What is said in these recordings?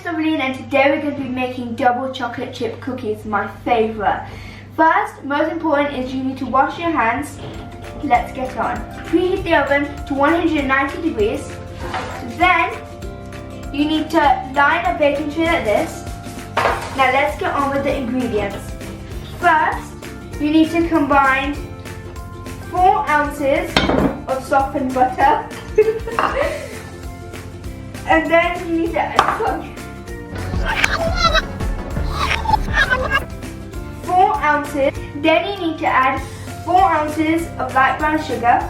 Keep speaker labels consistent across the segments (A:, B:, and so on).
A: Tavleen and today we're going to be making double chocolate chip cookies, my favourite. First, most important is you need to wash your hands. Let's get on. Preheat the oven to 190 degrees. Then, you need to line a baking tray like this. Now let's get on with the ingredients. First, you need to combine 4 ounces of softened butter. And then you need to add 4 ounces. Then you need to add 4 ounces of light brown sugar.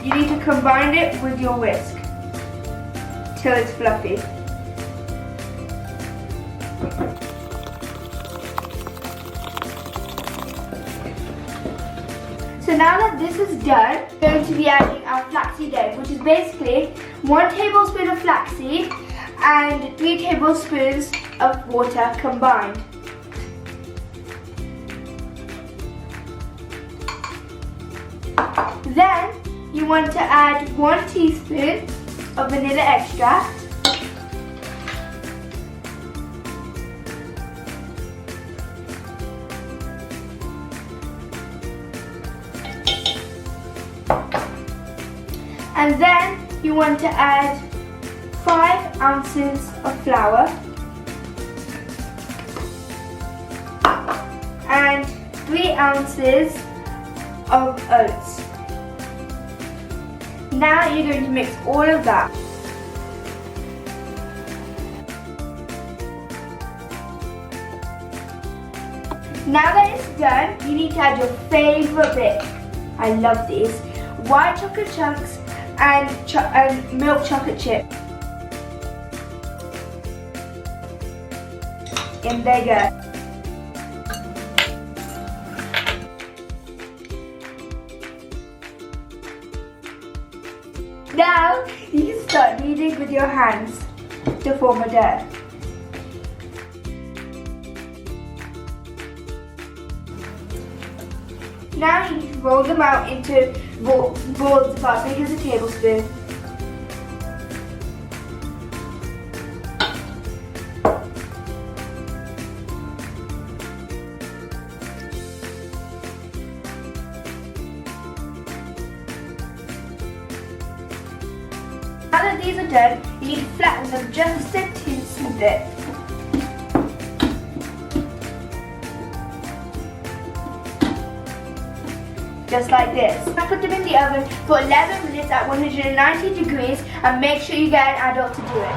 A: You need to combine it with your whisk till it's fluffy. So now that this is done, we're going to be adding our flaxseed egg, which is basically 1 tablespoon of flaxseed and 3 tablespoons of water combined. Then you want to add 1 teaspoon of vanilla extract. And then you want to add 5 ounces of flour and 3 ounces of oats. Now you're going to mix all of that. Now that it's done, you need to add your favourite bit. I love these. White chocolate chunks and milk chocolate chip. In they go. Now you can start kneading with your hands to form a dough. Now you can roll them out into balls about big as a tablespoon. Now that these are done, you need to flatten them just a teensy bit. Just like this. Now put them in the oven for 11 minutes at 190 degrees and make sure you get an adult to do it.